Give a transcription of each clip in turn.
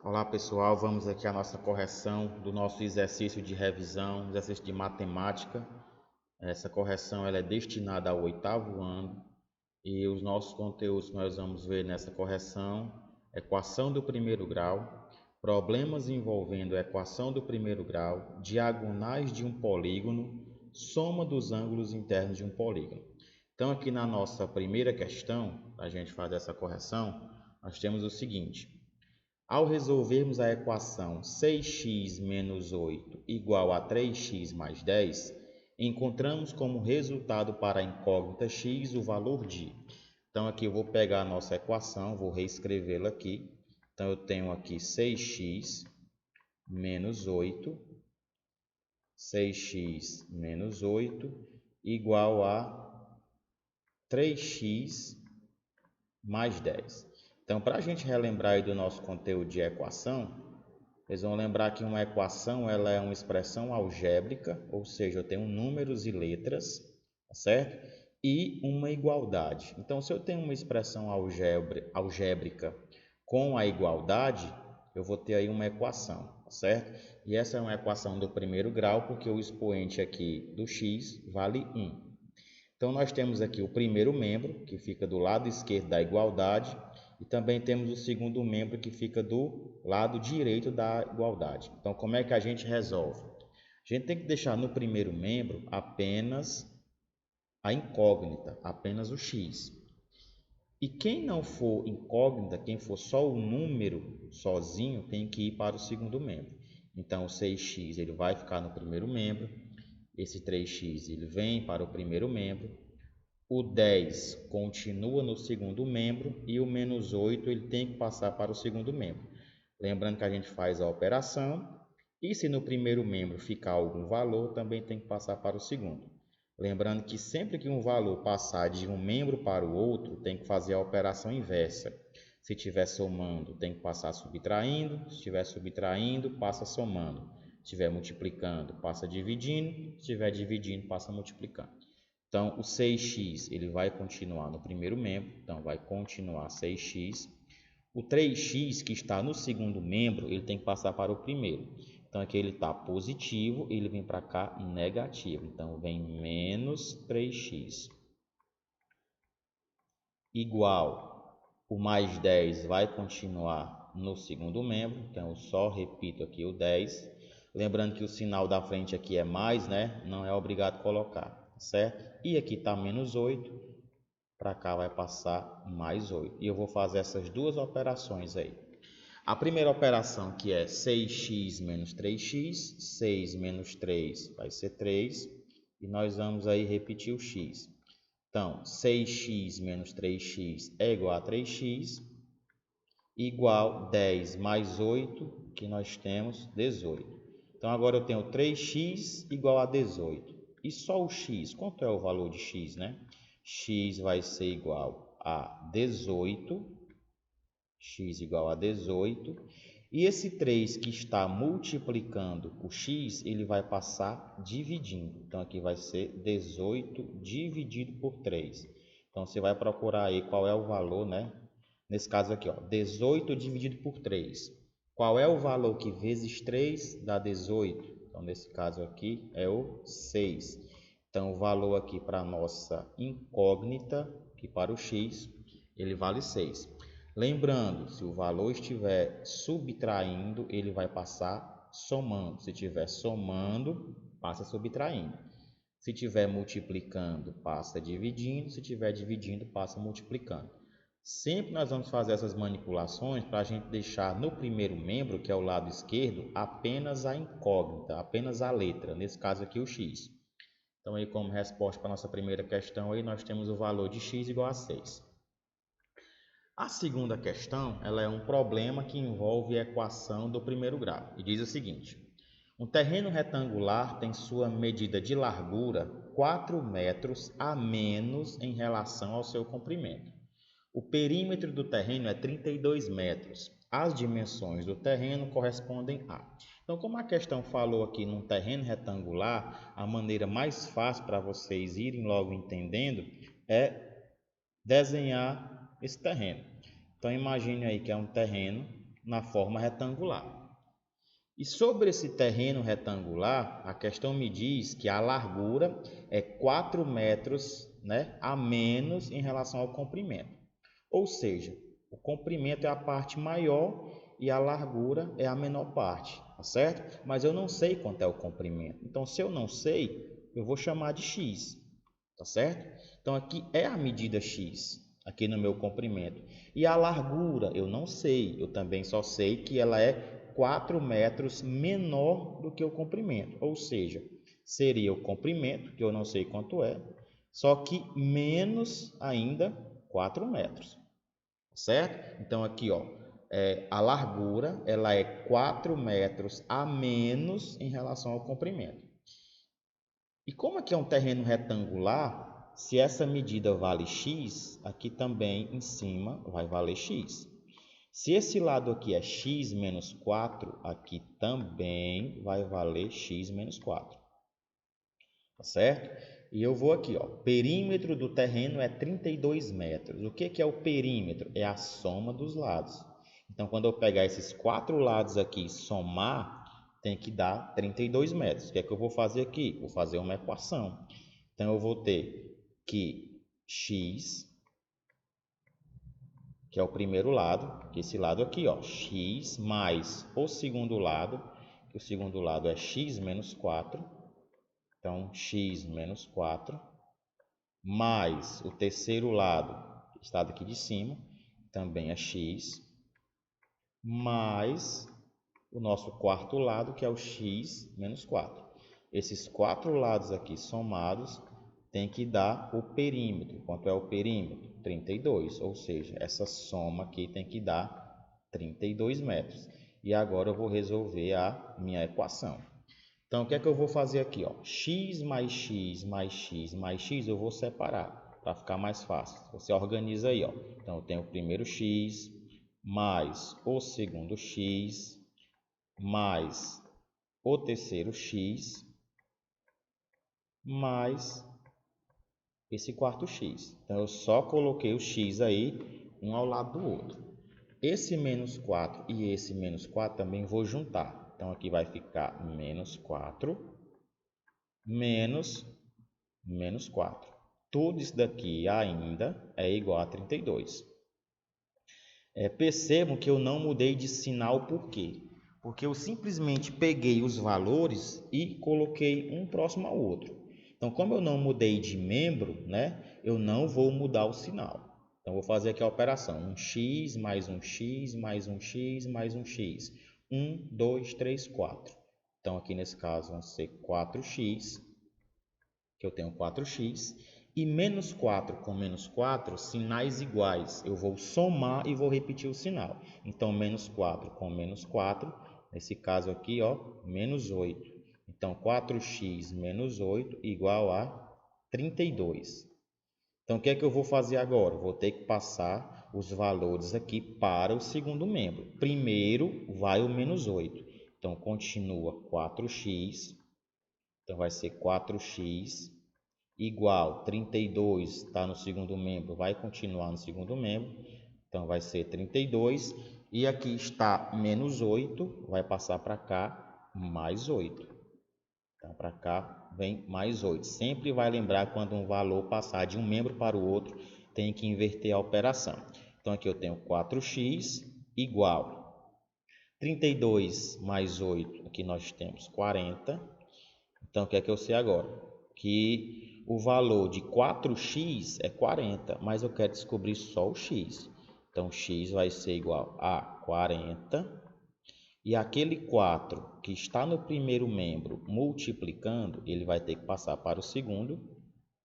Olá pessoal, vamos aqui à nossa correção do nosso exercício de revisão, exercício de matemática. Essa correção ela é destinada ao 8º ano e os nossos conteúdos que nós vamos ver nessa correção: equação do primeiro grau, problemas envolvendo equação do primeiro grau, diagonais de um polígono, soma dos ângulos internos de um polígono. Então aqui na nossa primeira questão, para a gente fazer essa correção, nós temos o seguinte: ao resolvermos a equação 6x menos 8 igual a 3x mais 10, encontramos como resultado para a incógnita x o valor de... Então, aqui eu vou pegar a nossa equação, vou reescrevê-la aqui. Então, eu tenho aqui 6x menos 8 igual a 3x mais 10. Então, para a gente relembrar aí do nosso conteúdo de equação, vocês vão lembrar que uma equação ela é uma expressão algébrica, ou seja, eu tenho números e letras, tá certo? E uma igualdade. Então, se eu tenho uma expressão algébrica com a igualdade, eu vou ter aí uma equação, tá certo? E essa é uma equação do primeiro grau, porque o expoente aqui do x vale 1. Então, nós temos aqui o primeiro membro, que fica do lado esquerdo da igualdade, e também temos o segundo membro, que fica do lado direito da igualdade. Então, como é que a gente resolve? A gente tem que deixar no primeiro membro apenas a incógnita, apenas o x. E quem não for incógnita, quem for só o número sozinho, tem que ir para o segundo membro. Então, o 6x ele vai ficar no primeiro membro, esse 3x ele vem para o primeiro membro, o 10 continua no segundo membro e o menos 8 ele tem que passar para o segundo membro. Lembrando que a gente faz a operação e se no primeiro membro ficar algum valor, também tem que passar para o segundo. Lembrando que sempre que um valor passar de um membro para o outro, tem que fazer a operação inversa. Se estiver somando, tem que passar subtraindo. Se estiver subtraindo, passa somando. Se estiver multiplicando, passa dividindo. Se estiver dividindo, passa multiplicando. Então, o 6x ele vai continuar no primeiro membro, então vai continuar 6x. O 3x que está no segundo membro, ele tem que passar para o primeiro. Então, aqui ele está positivo, ele vem para cá negativo. Então, vem menos 3x. Igual, o mais 10 vai continuar no segundo membro. Então, eu só repito aqui o 10. Lembrando que o sinal da frente aqui é mais, né? Não é obrigado a colocar, certo? E aqui está menos 8, para cá vai passar mais 8. E eu vou fazer essas duas operações aí. A primeira operação que é 6x menos 3x, 6 menos 3 vai ser 3, e nós vamos aí repetir o x. Então, 6x menos 3x é igual a 3x, igual 10 mais 8, que nós temos 18. Então, agora eu tenho 3x igual a 18. E só o x, quanto é o valor de x, né? X vai ser igual a 18, x igual a 18, e esse 3 que está multiplicando o x, ele vai passar dividindo. Então, aqui vai ser 18 dividido por 3. Então, você vai procurar aí qual é o valor, né? Nesse caso aqui, ó, 18 dividido por 3. Qual é o valor que vezes 3 dá 18? Então, nesse caso aqui é o 6. Então, o valor aqui para a nossa incógnita, que para o x, ele vale 6. Lembrando, se o valor estiver subtraindo, ele vai passar somando. Se estiver somando, passa subtraindo. Se estiver multiplicando, passa dividindo. Se estiver dividindo, passa multiplicando. Sempre nós vamos fazer essas manipulações para a gente deixar no primeiro membro, que é o lado esquerdo, apenas a incógnita, apenas a letra. Nesse caso aqui, o x. Então, aí como resposta para a nossa primeira questão, aí nós temos o valor de x igual a 6. A segunda questão ela é um problema que envolve a equação do primeiro grau e diz o seguinte: um terreno retangular tem sua medida de largura 4 metros a menos em relação ao seu comprimento. O perímetro do terreno é 32 metros. As dimensões do terreno correspondem a... Então, como a questão falou aqui num terreno retangular, a maneira mais fácil para vocês irem logo entendendo é desenhar esse terreno. Então, imagine aí que é um terreno na forma retangular. E sobre esse terreno retangular, a questão me diz que a largura é 4 metros, né, a menos em relação ao comprimento. Ou seja, o comprimento é a parte maior e a largura é a menor parte, tá certo? Mas eu não sei quanto é o comprimento. Então, se eu não sei, eu vou chamar de x, tá certo? Então, aqui é a medida x, aqui no meu comprimento. E a largura, eu não sei, eu também só sei que ela é 4 metros menor do que o comprimento, ou seja, seria o comprimento, que eu não sei quanto é, só que menos ainda 4 metros, certo? Então aqui, ó, a largura ela é 4 metros a menos em relação ao comprimento. E como aqui é um terreno retangular, se essa medida vale x, aqui também em cima vai valer x. Se esse lado aqui é x menos 4, aqui também vai valer x menos 4. Tá certo? E eu vou aqui, ó. Perímetro do terreno é 32 metros. O que é o perímetro? É a soma dos lados. Então, quando eu pegar esses 4 lados aqui e somar, tem que dar 32 metros. O que é que eu vou fazer aqui? Vou fazer uma equação. Então, eu vou ter que x, que é o primeiro lado, que esse lado aqui, ó, x mais o segundo lado, que o segundo lado é x menos 4, então x menos 4, mais o terceiro lado, que está daqui de cima, também é x, mais o nosso quarto lado, que é o x menos 4. Esses 4 lados aqui somados tem que dar o perímetro. Quanto é o perímetro? 32, ou seja, essa soma aqui tem que dar 32 metros. E agora eu vou resolver a minha equação. Então, o que é que eu vou fazer aqui? Ó? X mais x mais x mais x eu vou separar para ficar mais fácil. Você organiza aí. Ó. Então, eu tenho o primeiro x mais o segundo x mais o terceiro x mais esse quarto x. Então, eu só coloquei o x aí, um ao lado do outro. Esse menos 4 e esse menos 4 também vou juntar. Então, aqui vai ficar menos 4 menos 4. Tudo isso daqui ainda é igual a 32. Percebam que eu não mudei de sinal por quê? Porque eu simplesmente peguei os valores e coloquei um próximo ao outro. Então, como eu não mudei de membro, né, eu não vou mudar o sinal. Então, vou fazer aqui a operação. Um x mais um x mais um x mais um x. 1, 2, 3, 4. Então, aqui nesse caso vão ser 4x, que eu tenho 4x. E menos 4 com menos 4, sinais iguais. Eu vou somar e vou repetir o sinal. Então, menos 4 com menos 4, nesse caso aqui, ó, menos 8. Então, 4x menos 8 igual a 32. Então, o que é que eu vou fazer agora? Vou ter que passar os valores aqui para o segundo membro. Primeiro vai o menos 8. Então, continua 4x. Então, vai ser 4x igual 32, está no segundo membro, vai continuar no segundo membro. Então, vai ser 32. E aqui está menos 8, vai passar para cá mais 8. Então, para cá vem mais 8. Sempre vai lembrar quando um valor passar de um membro para o outro, tem que inverter a operação. Então, aqui eu tenho 4x igual 32 mais 8, aqui nós temos 40. Então, o que é que eu sei agora? Que o valor de 4x é 40, mas eu quero descobrir só o x. Então, x vai ser igual a 40. E aquele 4 que está no primeiro membro multiplicando, ele vai ter que passar para o segundo,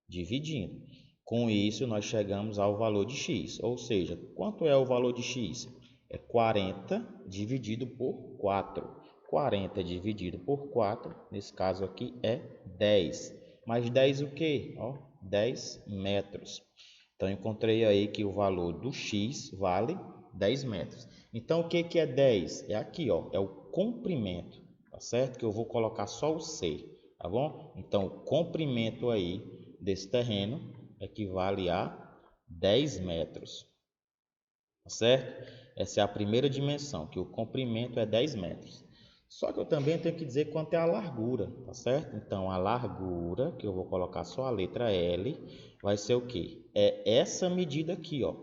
dividindo. Com isso, nós chegamos ao valor de x. Ou seja, quanto é o valor de x? É 40 dividido por 4. 40 dividido por 4, nesse caso aqui é 10. Mas 10 o quê? Ó, 10 metros. Então, encontrei aí que o valor do x vale 10 metros. Então, o que é 10? É aqui, ó, é o comprimento, tá certo? Que eu vou colocar só o C, tá bom? Então, o comprimento aí desse terreno equivale a 10 metros, tá certo? Essa é a primeira dimensão, que o comprimento é 10 metros. Só que eu também tenho que dizer quanto é a largura, tá certo? Então, a largura, que eu vou colocar só a letra L, vai ser o quê? É essa medida aqui, ó.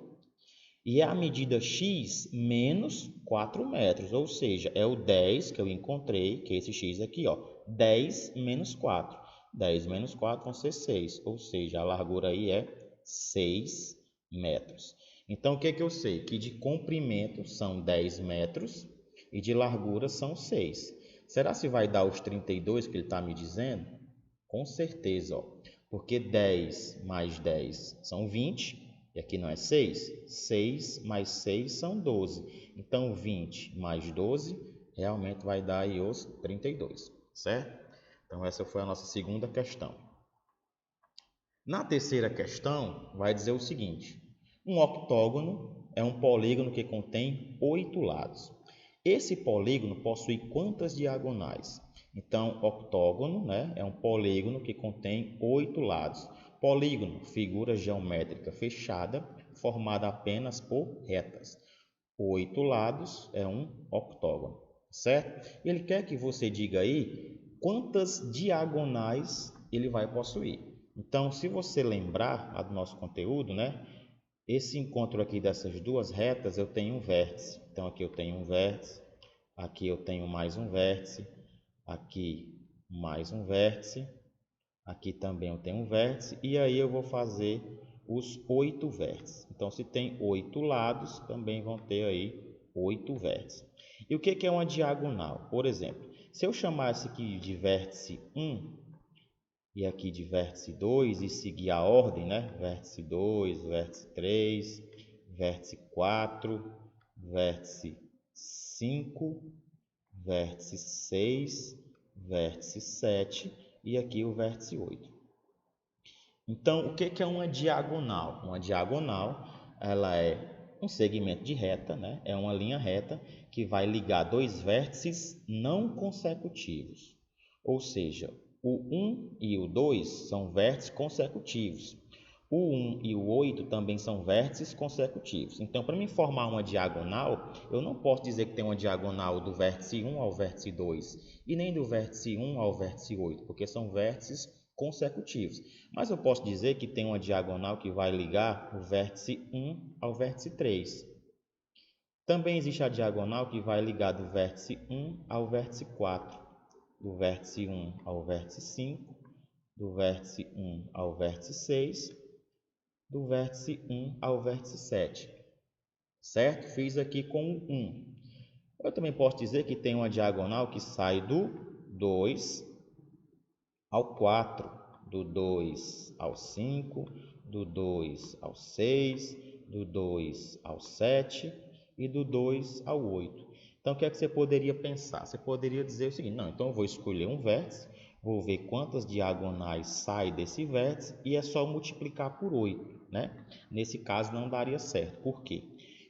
E é a medida x menos 4 metros, ou seja, é o 10 que eu encontrei, que é esse x aqui, ó. 10 menos 4. 10 menos 4 vão ser 6, ou seja, a largura aí é 6 metros. Então, o que é que eu sei? Que de comprimento são 10 metros e de largura são 6. Será se vai dar os 32 que ele está me dizendo? Com certeza, ó. Porque 10 mais 10 são 20, e aqui não é 6. 6 mais 6 são 12. Então, 20 mais 12 realmente vai dar aí os 32, certo? Então, essa foi a nossa segunda questão. Na terceira questão, vai dizer o seguinte: um octógono é um polígono que contém 8 lados. Esse polígono possui quantas diagonais? Então, octógono, né, é um polígono que contém 8 lados. Polígono, figura geométrica fechada, formada apenas por retas. 8 lados é um octógono, certo? Ele quer que você diga aí quantas diagonais ele vai possuir. Então, se você lembrar do nosso conteúdo, né? Esse encontro aqui dessas duas retas, eu tenho um vértice. Então, aqui eu tenho um vértice, aqui eu tenho mais um vértice, aqui mais um vértice, aqui também eu tenho um vértice, e aí eu vou fazer os 8 vértices. Então, se tem 8 lados, também vão ter aí 8 vértices. E o que é uma diagonal? Por exemplo, se eu chamasse aqui de vértice 1 e aqui de vértice 2 e seguir a ordem, né? Vértice 2, vértice 3, vértice 4, vértice 5, vértice 6, vértice 7 e aqui o vértice 8. Então, o que é uma diagonal? Uma diagonal, ela é um segmento de reta, né? É uma linha reta que vai ligar dois vértices não consecutivos. Ou seja, o 1 e o 2 são vértices consecutivos. O 1 e o 8 também são vértices consecutivos. Então, para me formar uma diagonal, eu não posso dizer que tem uma diagonal do vértice 1 ao vértice 2 e nem do vértice 1 ao vértice 8, porque são vértices consecutivos. Mas eu posso dizer que tem uma diagonal que vai ligar o vértice 1 ao vértice 3. Também existe a diagonal que vai ligar do vértice 1 ao vértice 4, do vértice 1 ao vértice 5, do vértice 1 ao vértice 6, do vértice 1 ao vértice 7. Certo? Fiz aqui com o 1. Eu também posso dizer que tem uma diagonal que sai do 2 ao 4, do 2 ao 5, do 2 ao 6, do 2 ao 7 e do 2 ao 8. Então, o que é que você poderia pensar? Você poderia dizer o seguinte: não, então eu vou escolher um vértice, vou ver quantas diagonais saem desse vértice e é só multiplicar por 8, né? Nesse caso não daria certo. Por quê?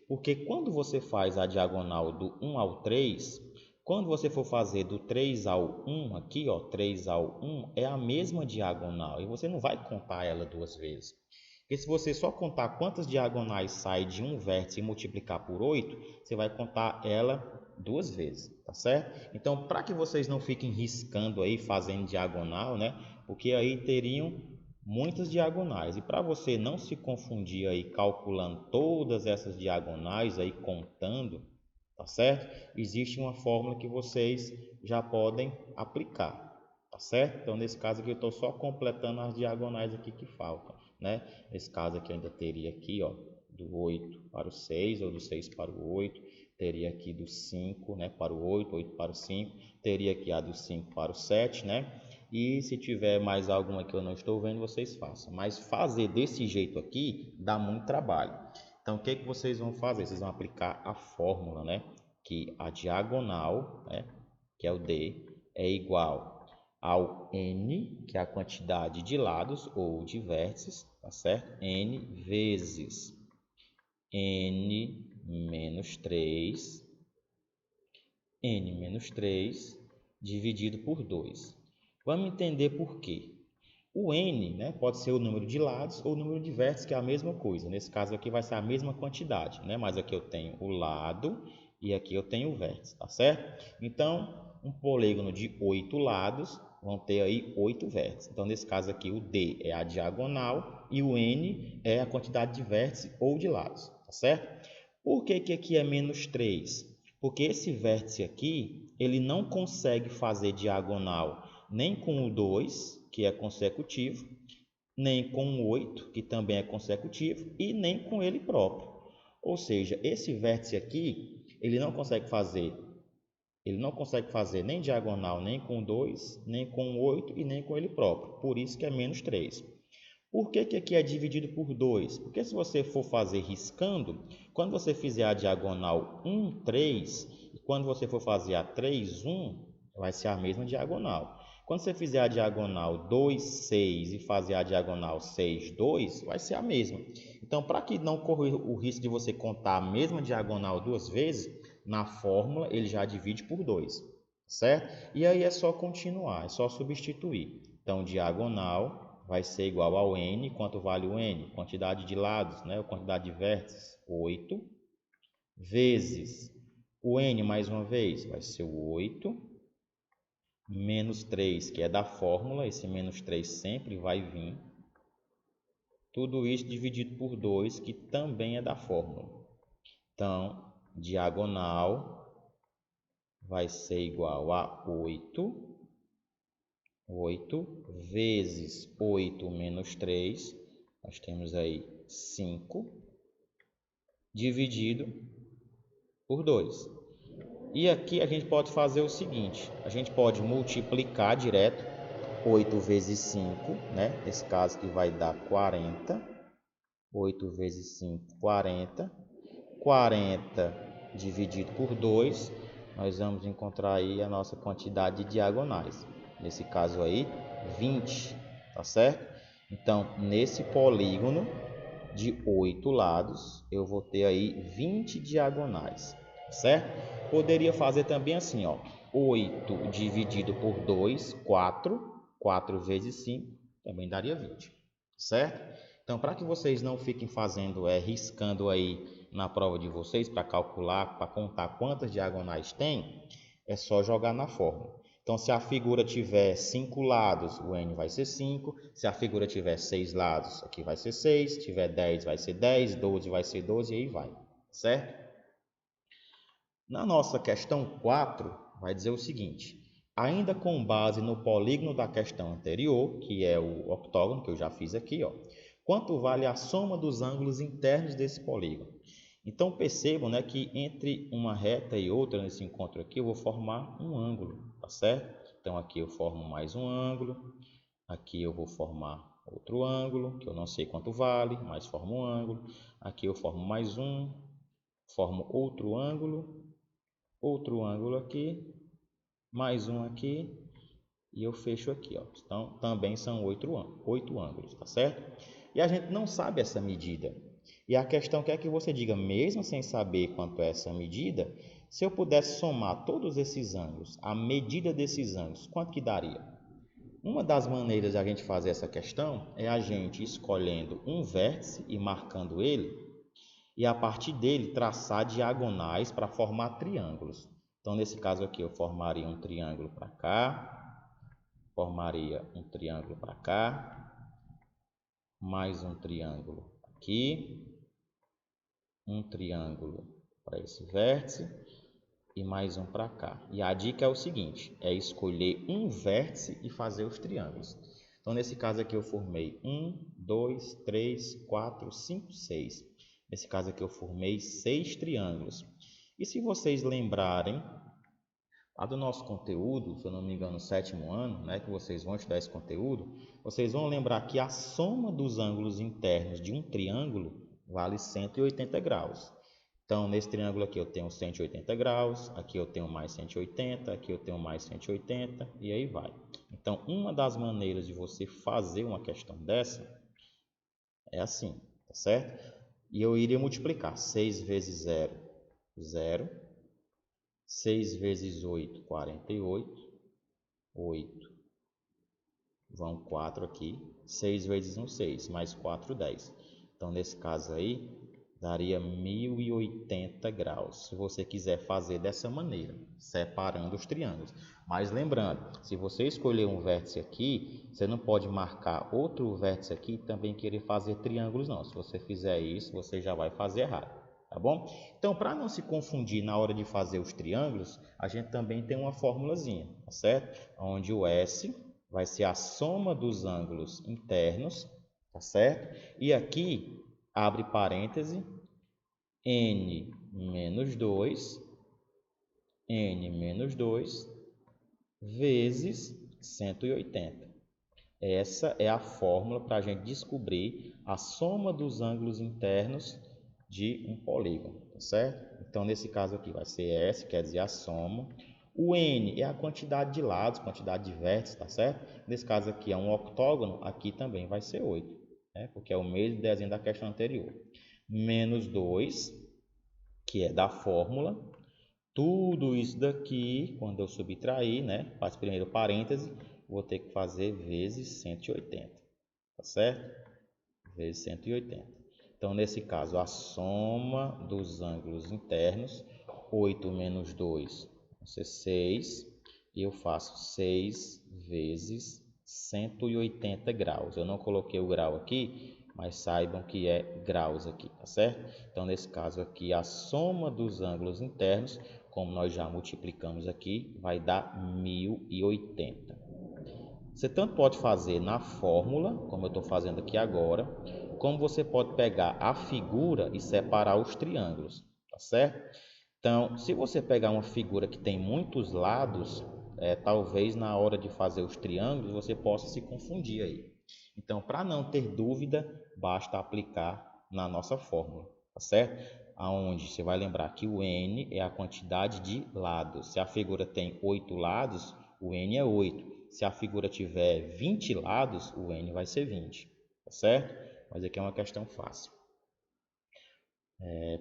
Porque quando você faz a diagonal do 1 ao 3, quando você for fazer do 3 ao 1 aqui, ó, 3 ao 1 é a mesma diagonal e você não vai contar ela duas vezes. Porque se você só contar quantas diagonais saem de um vértice e multiplicar por 8, você vai contar ela duas vezes, tá certo? Então, para que vocês não fiquem riscando aí, fazendo diagonal, né? Porque aí teriam muitas diagonais. E para você não se confundir aí calculando todas essas diagonais aí, contando, tá certo? Existe uma fórmula que vocês já podem aplicar, tá certo? Então, nesse caso aqui, eu estou só completando as diagonais aqui que faltam, né? Nesse caso aqui, ainda teria aqui, ó, do 8 para o 6, ou do 6 para o 8, teria aqui do 5, né, para o 8, 8 para o 5, teria aqui a do 5 para o 7, né? E se tiver mais alguma que eu não estou vendo, vocês façam. Mas fazer desse jeito aqui dá muito trabalho. Então, o que que vocês vão fazer? Vocês vão aplicar a fórmula, né? Que a diagonal, né, que é o D, é igual ao N, que é a quantidade de lados ou de vértices, tá certo? N vezes N menos 3, N menos 3 dividido por 2. Vamos entender por quê. O n, né, pode ser o número de lados ou o número de vértices, que é a mesma coisa. Nesse caso aqui vai ser a mesma quantidade, né? Mas aqui eu tenho o lado e aqui eu tenho o vértice, tá certo? Então, um polígono de 8 lados vão ter aí 8 vértices. Então, nesse caso aqui, o D é a diagonal e o N é a quantidade de vértices ou de lados, tá certo? Por que que aqui é menos 3? Porque esse vértice aqui, ele não consegue fazer diagonal nem com o 2, que é consecutivo, nem com o 8, que também é consecutivo, e nem com ele próprio. Ou seja, esse vértice aqui, ele não consegue fazer nem diagonal nem com o 2, nem com o 8 e nem com ele próprio. Por isso que é menos 3. Por que que aqui é dividido por 2? Porque se você for fazer riscando, quando você fizer a diagonal 1, 3, e quando você for fazer a 3, 1, vai ser a mesma diagonal. Quando você fizer a diagonal 2, 6 e fazer a diagonal 6, 2, vai ser a mesma. Então, para que não corra o risco de você contar a mesma diagonal duas vezes, na fórmula ele já divide por 2, certo? E aí é só continuar, é só substituir. Então, diagonal vai ser igual ao n. Quanto vale o n? Quantidade de lados, né? Quantidade de vértices, 8, vezes o n mais uma vez, vai ser o 8, menos 3, que é da fórmula, esse menos 3 sempre vai vir. Tudo isso dividido por 2, que também é da fórmula. Então, diagonal vai ser igual a 8 vezes 8 menos 3, nós temos aí 5, dividido por 2. E aqui a gente pode fazer o seguinte, a gente pode multiplicar direto, 8 vezes 5, né? Nesse caso que vai dar 40, 8 vezes 5, 40, 40 dividido por 2, nós vamos encontrar aí a nossa quantidade de diagonais. Nesse caso aí, 20, tá certo? Então, nesse polígono de 8 lados, eu vou ter aí 20 diagonais, certo? Poderia fazer também assim, ó, 8 dividido por 2, 4, 4 vezes 5, também daria 20, certo? Então, para que vocês não fiquem fazendo, riscando aí na prova de vocês, para calcular, para contar quantas diagonais tem, é só jogar na fórmula. Então, se a figura tiver 5 lados, o n vai ser 5. Se a figura tiver 6 lados, aqui vai ser 6. Se tiver 10, vai ser 10. 12 vai ser 12 e aí vai, certo? Na nossa questão 4, vai dizer o seguinte. Ainda com base no polígono da questão anterior, que é o octógono, que eu já fiz aqui, ó, quanto vale a soma dos ângulos internos desse polígono? Então, percebam, né, que entre uma reta e outra, nesse encontro aqui, eu vou formar um ângulo, tá certo? Então, aqui eu formo mais um ângulo, aqui eu vou formar outro ângulo, que eu não sei quanto vale, mas formo um ângulo. Aqui eu formo mais um, formo outro ângulo aqui, mais um aqui, e eu fecho aqui, ó. Então, também são 8 ângulos, tá certo? E a gente não sabe essa medida. E a questão quer que você diga, mesmo sem saber quanto é essa medida, se eu pudesse somar todos esses ângulos, a medida desses ângulos, quanto que daria? Uma das maneiras de a gente fazer essa questão é a gente escolhendo um vértice e marcando ele, e a partir dele traçar diagonais para formar triângulos. Então, nesse caso aqui, eu formaria um triângulo para cá, formaria um triângulo para cá, mais um triângulo aqui, um triângulo para esse vértice e mais um para cá. E a dica é o seguinte, é escolher um vértice e fazer os triângulos. Então, nesse caso aqui eu formei 1, 2, 3, 4, 5, 6. Nesse caso aqui eu formei 6 triângulos. E se vocês lembrarem, lá do nosso conteúdo, se eu não me engano, no 7º ano, né, que vocês vão estudar esse conteúdo, vocês vão lembrar que a soma dos ângulos internos de um triângulo vale 180 graus. Então, nesse triângulo aqui eu tenho 180 graus, aqui eu tenho mais 180, aqui eu tenho mais 180 e aí vai. Então, uma das maneiras de você fazer uma questão dessa é assim, tá certo? E eu iria multiplicar 6 vezes 0, 0. 6 vezes 8, 48. 8 vão 4 aqui, 6 vezes 1, 6, mais 4, 10. Então, nesse caso aí, daria 1080 graus, se você quiser fazer dessa maneira, separando os triângulos. Mas lembrando, se você escolher um vértice aqui, você não pode marcar outro vértice aqui e também querer fazer triângulos não. Se você fizer isso, você já vai fazer errado, tá bom? Então, para não se confundir na hora de fazer os triângulos, a gente também tem uma formulazinha, tá certo? Onde o S vai ser a soma dos ângulos internos, tá certo? E aqui, abre parêntese, n menos 2 vezes 180. Essa é a fórmula para a gente descobrir a soma dos ângulos internos de um polígono, tá certo? Então, nesse caso aqui vai ser S, quer dizer a soma. O N é a quantidade de lados, quantidade de vértices, tá certo? Nesse caso aqui é um octógono, aqui também vai ser 8, né? Porque é o mesmo desenho da questão anterior. Menos 2, que é da fórmula. Tudo isso daqui, quando eu subtrair, né? Faço primeiro parêntese, vou ter que fazer vezes 180, tá certo? Vezes 180. Então, nesse caso, a soma dos ângulos internos, 8 menos 2, vai ser 6, e eu faço 6 vezes 180 graus. Eu não coloquei o grau aqui, mas saibam que é graus aqui, tá certo? Então, nesse caso aqui, a soma dos ângulos internos, como nós já multiplicamos aqui, vai dar 1080. Você tanto pode fazer na fórmula, como eu estou fazendo aqui agora, como você pode pegar a figura e separar os triângulos, tá certo? Então, se você pegar uma figura que tem muitos lados, talvez na hora de fazer os triângulos você possa se confundir aí. Então, para não ter dúvida, basta aplicar na nossa fórmula, tá certo? Aonde você vai lembrar que o n é a quantidade de lados. Se a figura tem 8 lados, o n é 8. Se a figura tiver 20 lados, o n vai ser 20, tá certo? Mas aqui é uma questão fácil.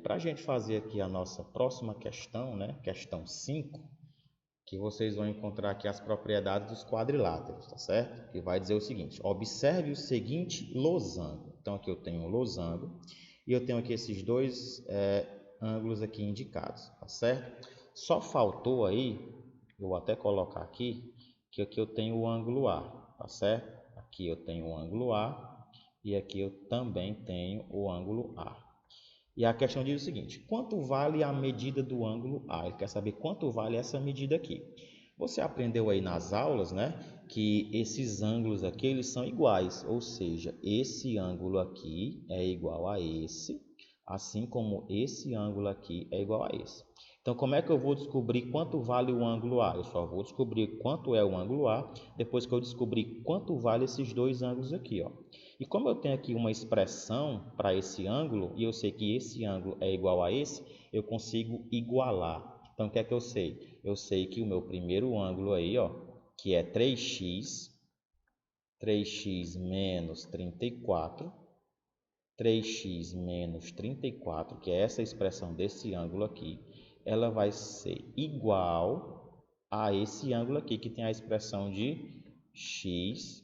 Para a gente fazer aqui a nossa próxima questão, né? Questão 5, que vocês vão encontrar aqui as propriedades dos quadriláteros, tá certo? Que vai dizer o seguinte: observe o seguinte losango. Então, aqui eu tenho um losango e eu tenho aqui esses dois ângulos aqui indicados, tá certo? Só faltou aí, eu vou até colocar aqui, que aqui eu tenho o ângulo A, tá certo? Aqui eu tenho o ângulo A e aqui eu também tenho o ângulo A. E a questão diz o seguinte: quanto vale a medida do ângulo A? Ele quer saber quanto vale essa medida aqui. Você aprendeu aí nas aulas, né, que esses ângulos aqui eles são iguais, ou seja, esse ângulo aqui é igual a esse, assim como esse ângulo aqui é igual a esse. Então, como é que eu vou descobrir quanto vale o ângulo A? Eu só vou descobrir quanto é o ângulo A depois que eu descobrir quanto vale esses dois ângulos aqui, ó. E como eu tenho aqui uma expressão para esse ângulo, e eu sei que esse ângulo é igual a esse, eu consigo igualar. Então, o que é que eu sei? Eu sei que o meu primeiro ângulo aí, ó, que é 3x menos 34, 3x menos 34, que é essa expressão desse ângulo aqui, ela vai ser igual a esse ângulo aqui, que tem a expressão de x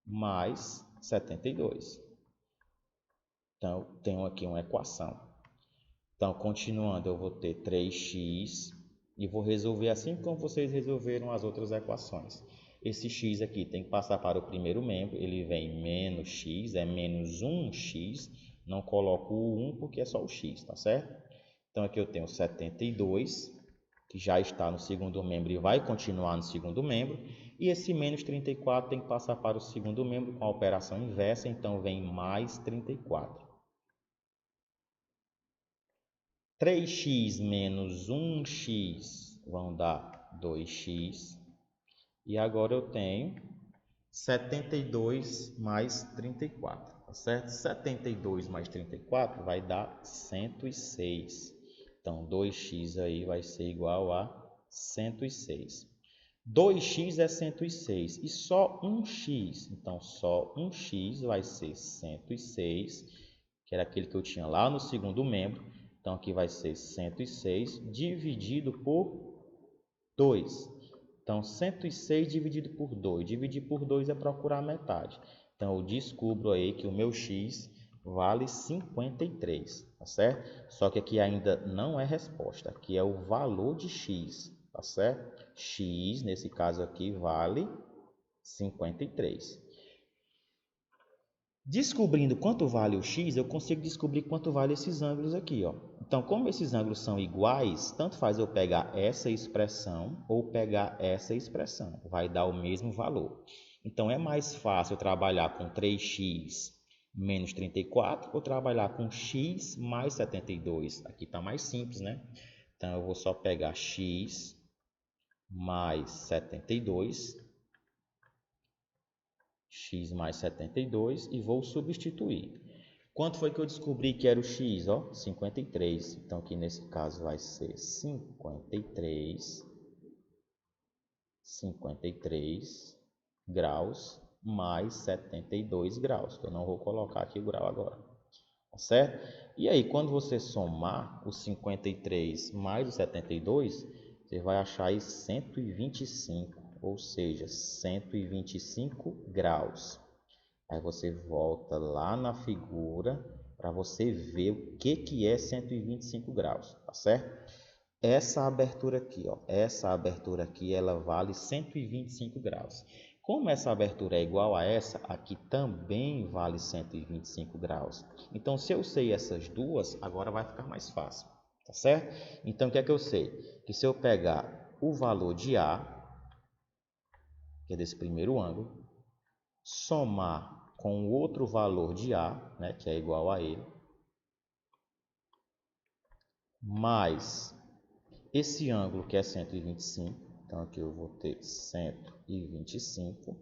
mais 72. Então, tenho aqui uma equação. Então, continuando, eu vou ter 3x e vou resolver assim como vocês resolveram as outras equações. Esse x aqui tem que passar para o primeiro membro, ele vem menos x, é menos 1x, não coloco o 1 porque é só o x, tá certo? Então, aqui eu tenho 72, que já está no segundo membro e vai continuar no segundo membro, e esse menos 34 tem que passar para o segundo membro com a operação inversa, então vem mais 34. 3x menos 1x vão dar 2x. E agora eu tenho 72 mais 34, tá certo? 72 mais 34 vai dar 106. Então, 2x aí vai ser igual a 106. 2x é 106 e só 1x. Então, só 1x vai ser 106, que era aquele que eu tinha lá no segundo membro. Então, aqui vai ser 106 dividido por 2. Então, 106 dividido por 2. Dividir por 2 é procurar a metade. Então, eu descubro aí que o meu x vale 53, tá certo? Só que aqui ainda não é resposta. Aqui é o valor de x, tá certo? X, nesse caso aqui, vale 53. Descobrindo quanto vale o x, eu consigo descobrir quanto vale esses ângulos aqui, ó. Então, como esses ângulos são iguais, tanto faz eu pegar essa expressão ou pegar essa expressão, vai dar o mesmo valor. Então, é mais fácil trabalhar com 3x menos 34 ou trabalhar com x mais 72. Aqui está mais simples, né? Então, eu vou só pegar x mais 72, x mais 72 e vou substituir. Quanto foi que eu descobri que era o x? Ó, 53. Então, aqui nesse caso vai ser 53 graus mais 72 graus, que eu não vou colocar aqui o grau agora, tá certo? E aí, quando você somar o 53 mais o 72, você vai achar aí 125, ou seja, 125 graus. Aí você volta lá na figura para você ver o que é 125 graus, tá certo? Essa abertura aqui, ó, essa abertura aqui, ela vale 125 graus. Como essa abertura é igual a essa, aqui também vale 125 graus. Então, se eu sei essas duas, agora vai ficar mais fácil, tá certo? Então, o que é que eu sei? Que se eu pegar o valor de A, que é desse primeiro ângulo, somar com o outro valor de A, né, que é igual a ele, mais esse ângulo que é 125, então aqui eu vou ter 125,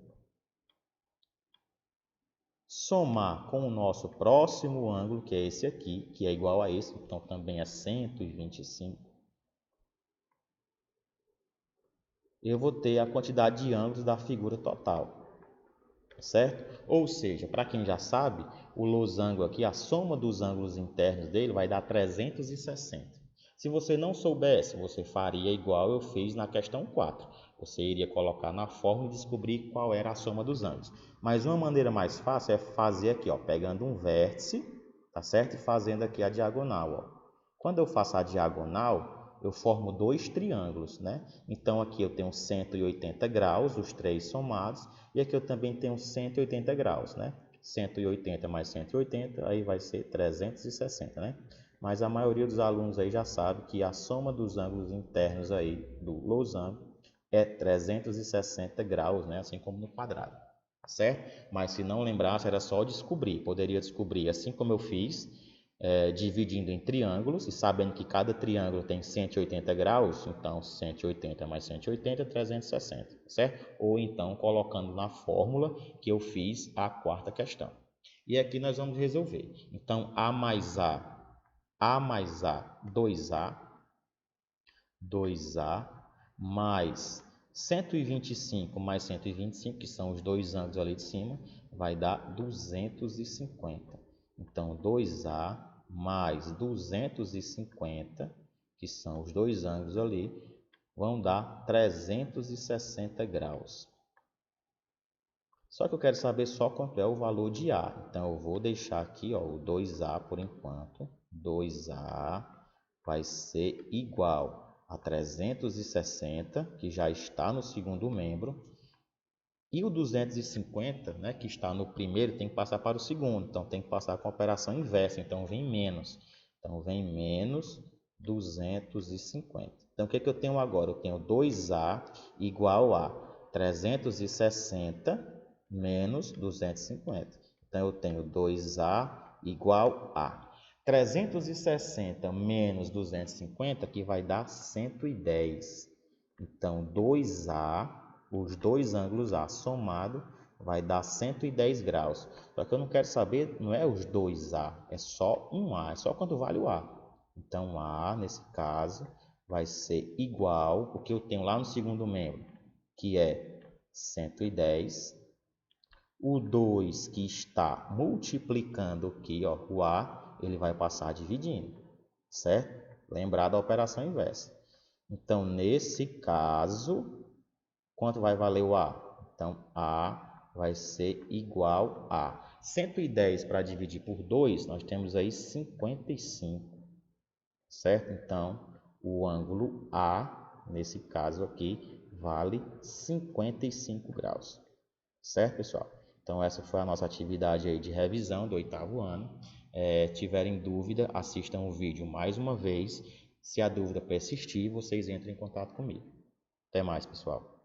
somar com o nosso próximo ângulo, que é esse aqui, que é igual a esse, então também é 125, eu vou ter a quantidade de ângulos da figura total. Certo? Ou seja, para quem já sabe, o losango aqui, a soma dos ângulos internos dele vai dar 360. Se você não soubesse, você faria igual eu fiz na questão 4. Você iria colocar na fórmula e descobrir qual era a soma dos ângulos. Mas uma maneira mais fácil é fazer aqui, ó, pegando um vértice, tá certo? E fazendo aqui a diagonal, ó. Quando eu faço a diagonal, eu formo dois triângulos, né? Então, aqui eu tenho 180 graus, os três somados, e aqui eu também tenho 180 graus, né? 180 mais 180, aí vai ser 360, né? Mas a maioria dos alunos aí já sabe que a soma dos ângulos internos aí do losango é 360 graus, né? Assim como no quadrado, certo? Mas se não lembrasse, era só descobrir. Poderia descobrir assim como eu fiz, dividindo em triângulos e sabendo que cada triângulo tem 180 graus, então 180 mais 180 é 360, certo? Ou então colocando na fórmula que eu fiz a quarta questão. E aqui nós vamos resolver. Então, A mais A, 2A mais 125 mais 125, que são os dois ângulos ali de cima, vai dar 250. Então, 2A mais 250, que são os dois ângulos ali, vão dar 360 graus. Só que eu quero saber só quanto é o valor de A. Então, eu vou deixar aqui, ó, o 2A por enquanto. 2A vai ser igual a 360, que já está no segundo membro. E o 250, né, que está no primeiro, tem que passar para o segundo. Então, tem que passar com a operação inversa. Então, vem menos. Então, vem menos 250. Então, o que é que eu tenho agora? Eu tenho 2A igual a 360 menos 250. Então, eu tenho 2A igual a 360 menos 250, que vai dar 110. Então, 2A, os dois ângulos A somado, vai dar 110 graus. Só que eu não quero saber, não é os dois A, é só um A, é só quanto vale o A. Então, A, nesse caso, vai ser igual, o que eu tenho lá no segundo membro, que é 110. O 2 que está multiplicando aqui, ó, o A, ele vai passar dividindo, certo? Lembrar da operação inversa. Então, nesse caso, quanto vai valer o A? Então, A vai ser igual a 110 para dividir por 2, nós temos aí 55, certo? Então, o ângulo A, nesse caso aqui, vale 55 graus, certo, pessoal? Então, essa foi a nossa atividade aí de revisão do 8º ano. Tiverem dúvida, assistam o vídeo mais uma vez. Se a dúvida persistir, vocês entrem em contato comigo. Até mais, pessoal.